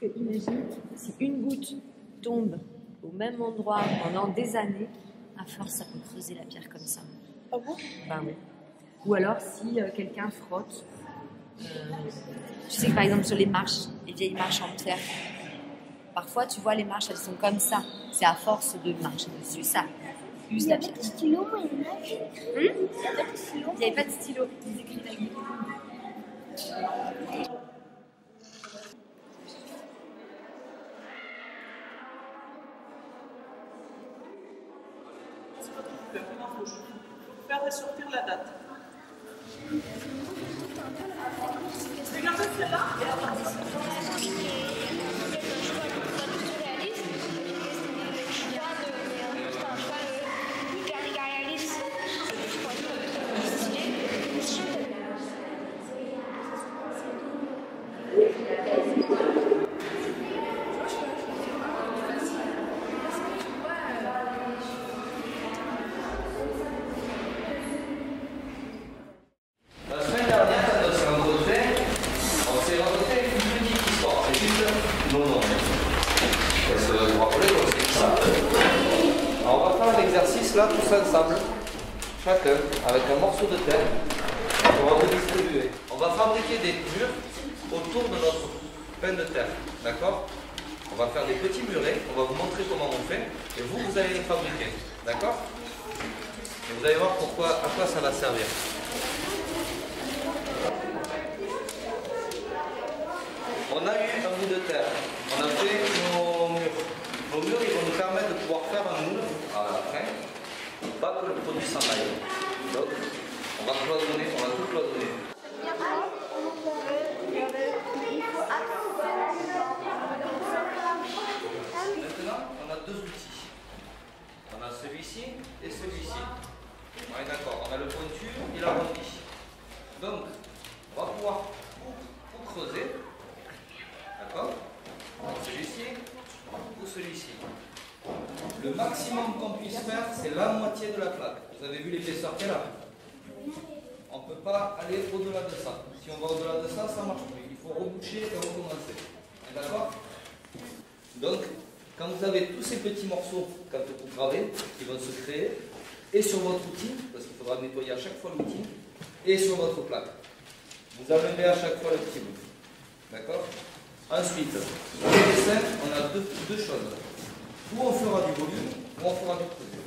que imagine, si une goutte tombe au même endroit pendant des années, à force, ça peut creuser la pierre comme ça. Ah bon? Ben oui. Ou alors si quelqu'un frotte, je sais que par exemple sur les marches, les vieilles marches en terre, parfois tu vois les marches, elles sont comme ça. C'est à force de marcher dessus, ça use la pierre. Il y avait des stylos, moi, il y en a qui écrivent. Il y avait des stylos. Il n'y avait pas de stylo, ils écrivaient avec des stylos. Faire ressortir la date. Regardez celle-là. Alors on va faire un exercice là, tous ensemble, chacun avec un morceau de terre. On va redistribuer. On va fabriquer des murs autour de notre pain de terre. D'accord? On va faire des petits murets, on va vous montrer comment on fait, et vous, vous allez les fabriquer. D'accord? Et vous allez voir à quoi ça va servir. On a eu un bout de terre, on a fait nos murs. Nos murs, ils vont nous permettre de pouvoir faire un moule à la fin, pas que le produit s'en aille. Donc, on va cloisonner, on va tout cloisonner. Maintenant, on a deux outils. On a celui-ci et celui-ci. On est d'accord, on a le pointu et l'arrondi. Donc, on va pouvoir tout creuser. D'accord? Celui-ci ou celui-ci. Le maximum qu'on puisse faire, c'est la moitié de la plaque. Vous avez vu l'épaisseur qu'elle a? On ne peut pas aller au-delà de ça. Si on va au-delà de ça, ça ne marche plus. Il faut reboucher et recommencer. D'accord? Donc, quand vous avez tous ces petits morceaux, quand vous gravez, qui vont se créer, et sur votre outil, parce qu'il faudra nettoyer à chaque fois l'outil, et sur votre plaque, vous enlevez à chaque fois le petit bout. D'accord? Ensuite, dans le dessin, on a deux choses. Ou on fera du volume, ou on fera du creuset.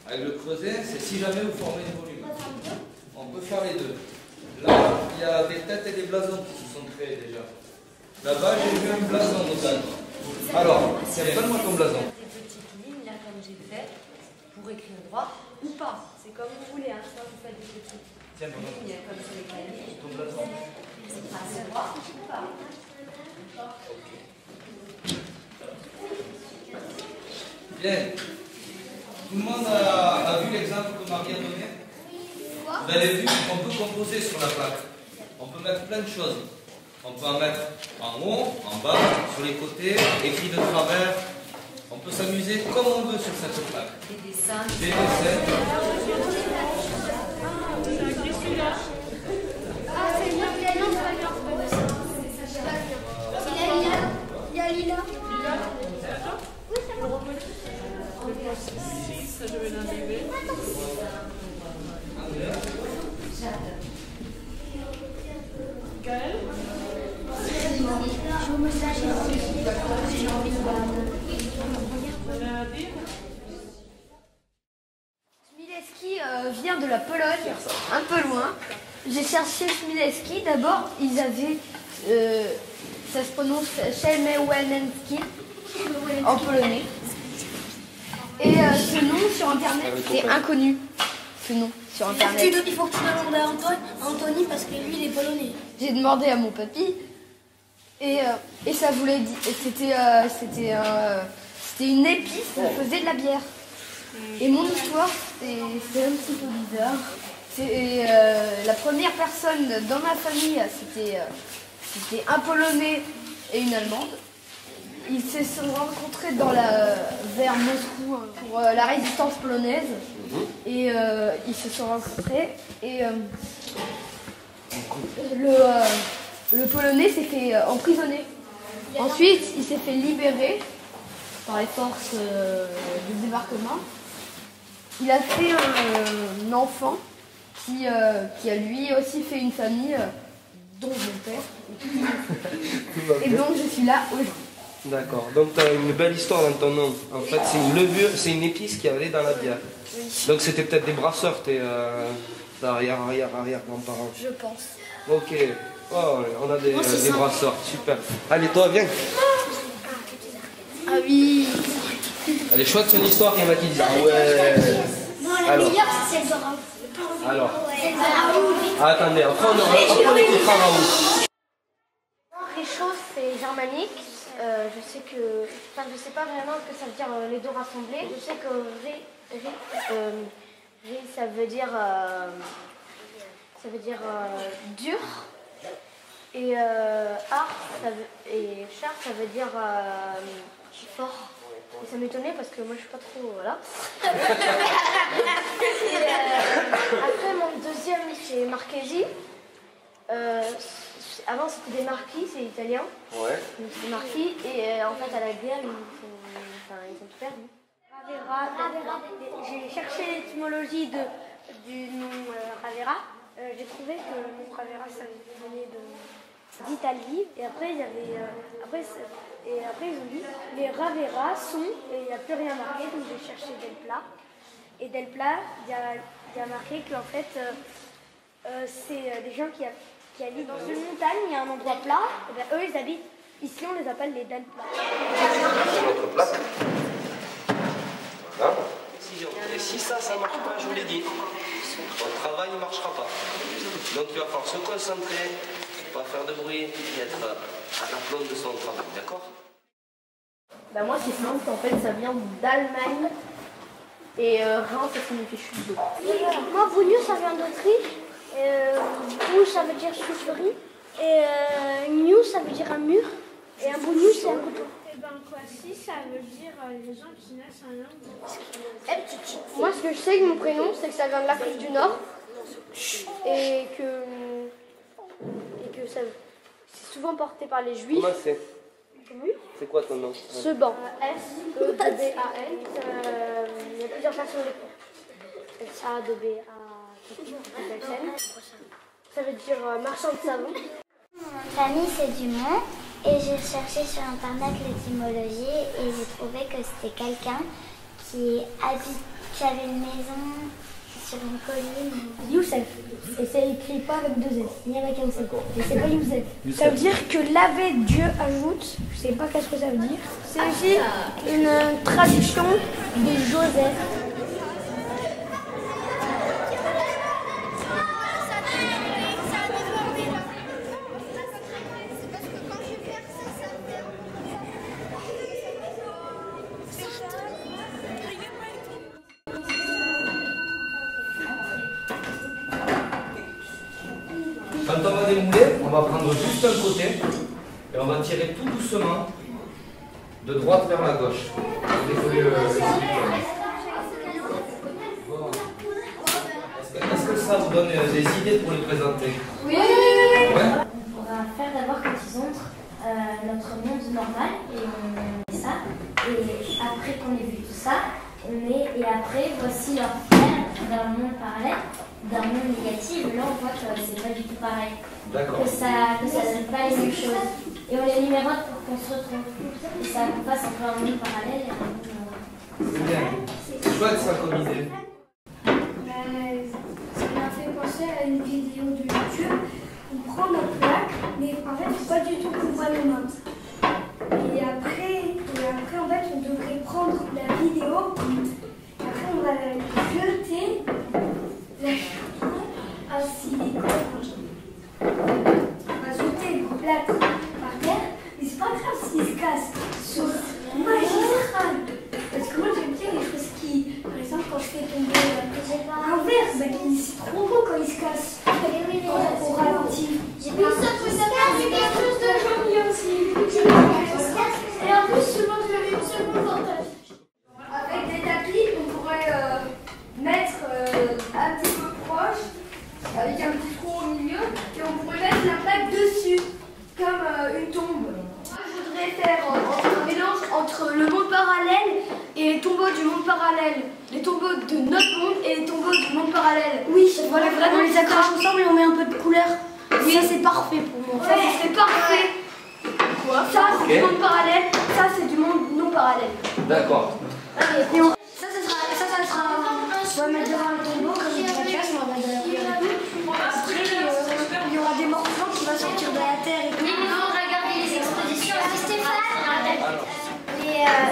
Avec le creuset, c'est si jamais vous formez du volume. On peut faire les deux. Là, il y a des têtes et des blasons qui se sont créés déjà. Là-bas, j'ai vu un blason notamment. Alors, donne-moi ton blason. Des petites lignes, là, comme j'ai fait, pour écrire droit ou pas. C'est comme vous voulez, hein. Soit vous faites des petites lignes comme sur les claviers. Ton blason. C'est tracé droit ou pas. Bien. Tout le monde a vu l'exemple que Marie a donné? Vous avez vu qu'on peut composer sur la plaque. On peut mettre plein de choses. On peut en mettre en haut, en bas, sur les côtés, écrit de travers. On peut s'amuser comme on veut sur cette plaque. Des dessins. Des dessins. Il y a Lila. Ça, je vais l'enlever. Gaël? Smileski vient de la Pologne, un peu loin. J'ai cherché Smileski. D'abord, ils avaient, ça se prononce Szelmełenski en polonais. Et ce nom sur internet, c'est inconnu. Ce nom sur internet. Il faut que tu demandes à Anthony parce que lui il est polonais. J'ai demandé à mon papy et ça voulait dire, c'était une épice, ça faisait de la bière. Et mon histoire, c'est un petit peu bizarre. La première personne dans ma famille, c'était un Polonais et une Allemande. Ils se sont rencontrés vers Moscou pour la résistance polonaise. Et ils se sont rencontrés et le Polonais s'est fait emprisonner Ensuite, il s'est fait libérer par les forces du débarquement. Il a fait un enfant qui a lui aussi fait une famille, dont mon père. Et donc je suis là aujourd'hui. D'accord, donc tu as une belle histoire dans ton nom. En fait, c'est une levure, c'est une épice qui allait dans la bière. Oui. Donc c'était peut-être des brasseurs, tes arrière-grands-parents. Je pense. Ok, oh, on a des brasseurs, super. Allez, toi, viens. Ah oui. Elle est chouette son histoire, il y en a qui disent ah ouais. Non, la meilleure, c'est celle de Raoult. Alors, Celle de Raoult. attendez, après on écoutera Raoult. Réchaud, c'est germanique. Je sais pas vraiment ce que ça veut dire les deux rassemblés. Je sais que ré, ça veut dire dur. Et art et char, ça veut dire fort. Et ça m'étonnait parce que moi je suis pas trop voilà. Et, après mon deuxième c'est Marchesi. Avant c'était des marquis, c'est italien. Ouais. Donc c'est des marquis et en fait à la guerre ils ont tout perdu. Ravera. J'ai cherché l'étymologie du nom Ravera. J'ai trouvé que le nom Ravera ça venait d'Italie et après il y avait après ils ont dit les Ravera sont et il n'y a plus rien marqué donc j'ai cherché Delpla et Delpla il y a marqué qu'en fait c'est des gens qui habitent dans une montagne, il y a un endroit plat, et bien eux ils habitent ici, on les appelle les Delpla. Notre place. Voilà. Et si ça ne marche pas, je vous l'ai dit, votre travail ne marchera pas. Donc il va falloir se concentrer, pas faire de bruit et être à l'aplomb de son travail, d'accord? Ben moi c'est simple, en fait ça vient d'Allemagne et Rhin ça signifie chute d'eau. Moi, Bougnou, ça vient d'Autriche. Bou, ça veut dire soufflerie. Et New, ça veut dire un mur. Et un Bougnou, c'est un couteau. Et ben quoi, si ça veut dire les gens qui naissent en Inde. Moi, ce que je sais que mon prénom, c'est que ça vient de l'Afrique du Nord. Et que c'est souvent porté par les Juifs. Comment c'est? Oui. C'est quoi ton nom? Seban. S-E-B-A-N. Il y a plusieurs façons de l'écrire. S-A-B-A. Ça veut dire marchand de savon. Mon famille, c'est Dumont. Et j'ai cherché sur internet l'étymologie et j'ai trouvé que c'était quelqu'un qui avait une maison sur une colline. Youssef. Et c'est écrit pas avec deux S, ni avec un C. Et c'est pas Youssef. Ça veut dire que laver Dieu ajoute. Je sais pas qu'est-ce que ça veut dire. C'est aussi une traduction de Joseph. Quand on va démouler, on va prendre juste un côté et on va tirer tout doucement de droite vers la gauche. Décoller le silicone. Bon. Est-ce que ça vous donne des idées pour les présenter? Oui. Ouais. On va faire d'abord quand ils entrent notre monde normal et on met ça. Et après qu'on ait vu tout ça, on met et après voici leur frère d'un monde parallèle, d'un monde négatif. Là on voit que c'est pas du tout pareil. D'accord. Que ça donne pas les mêmes choses. Et on les numérote pour qu'on se retrouve. Et ça qu'on passe entre un monde parallèle et un monde normal. C'est bien. C'est chouette ça comme idée. Ça m'a fait penser à une vidéo de YouTube. On prend notre plaque, mais en fait, c'est pas du tout qu'on voit nos mains. Et après, en fait, on devrait prendre la vidéo. Et après, on va la jeter, à silicone. On va jeter le plâtre par terre. Mais c'est pas grave s'il se casse. C'est magistral. Parce que moi, j'aime bien les choses qui, par exemple, quand je fais tomber un verre, c'est trop beau quand il se casse. Au ralenti. J'ai pas ça peut s'appeler quelque chose de joli aussi. Et en plus, souvent, je l'avais une seconde en tête. Avec des tapis, on pourrait mettre un petit peu proche, avec un petit trou au milieu, et on pourrait mettre la plaque dessus, comme une tombe. Moi, je voudrais tombeaux du monde parallèle. Les tombeaux de notre monde et les tombeaux du monde parallèle. Oui, voilà, vraiment, on les accroche ensemble et on met un peu de couleur. Oui, ça c'est parfait pour moi. Ça c'est parfait. Quoi? Ça c'est du monde parallèle, ça c'est du monde non parallèle. D'accord. Ça sera. On va mettre devant le tombeau comme une classe, on va mettre derrière et tout. Après, il y aura des morceaux qui vont sortir de la terre et tout. Non, regardez les expositions à Stéphane.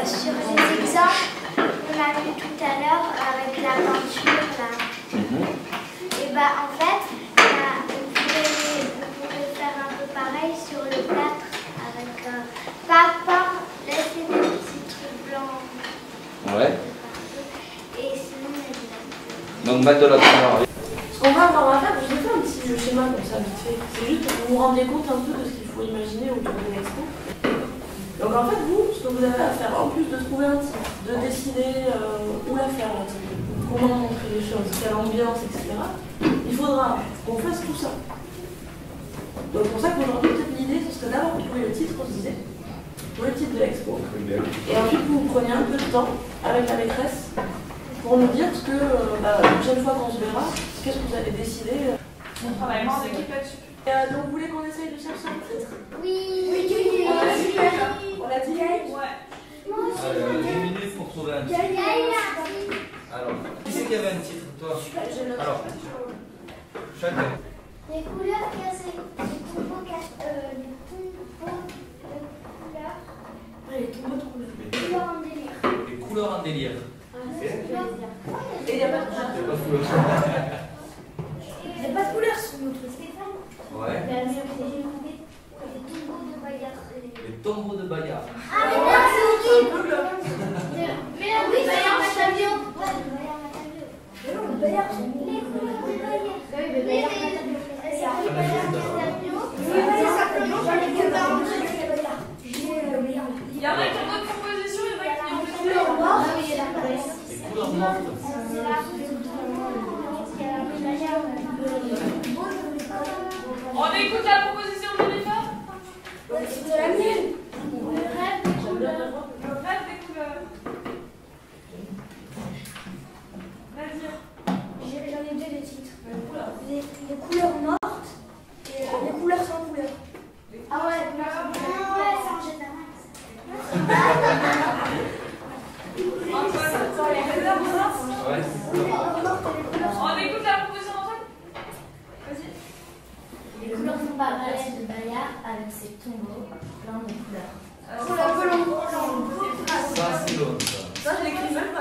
Sur les exemples qu'on a vu tout à l'heure avec la peinture là. Et bah en fait, on pourrait faire un peu pareil sur le plâtre avec pas laisser des petits trucs blancs. Ouais. Et sinon Donc mettre de la couleur. Ce qu'on va avoir à faire, je vais faire un petit schéma comme ça vite fait. C'est juste pour que vous vous rendiez compte un peu de ce qu'il faut imaginer autour de l'expo. Donc en fait, vous, ce que vous avez à faire, en plus de trouver un titre, de décider où la faire, la titre, comment montrer les choses, quelle ambiance, etc., il faudra qu'on fasse tout ça. Donc c'est pour ça qu'aujourd'hui, peut-être l'idée, ce serait d'abord de trouver le titre, on se disait, le titre de l'expo. Et ensuite, vous preniez un peu de temps avec la maîtresse pour nous dire ce que, la prochaine fois qu'on se verra, qu'est-ce que vous allez décider. On travaille en équipe là-dessus. Donc vous voulez qu'on essaye de chercher un titre? Oui. On l'a dit? Ouais. Allez, 10 minutes pour trouver un titre. Alors, qui c'est qui avait un titre? Toi? Alors, chacun. Les couleurs cassées. Les tombeaux de couleurs. Les tombeaux de couleurs. Les couleurs en délire. Les couleurs en délire. Et il n'y a pas de couleur. Il n'y a pas de couleur sur notre Stéphane. Ouais. Les tombeaux de Bayard. Les tombeaux de Bayard. Ah mais non, c'est horrible. Mais oui, Bayard Matavio. Mais non, le Bayard, c'est Les couleurs de Bayard. Oui, mais Bayard Matavio. Ça fait Bayard Matavio. Il y en a qui ont d'autres propositions, il y en a qui ont d'autres couleurs mortes. Les couleurs mortes. On écoute la proposition de Jennifer. C'était la mienne. Le rêve des couleurs. Vas-y. J'en ai deux des titres. Les couleurs mortes et les couleurs sans couleur. Ah ouais, ouais, ça en général. Ouais. On écoute la proposition ensemble. Vas-y. Les couleurs sont parallèles de Bayard avec ses tombeaux pleins de couleurs. Ça, c'est l'autre. Ça, je l'écris même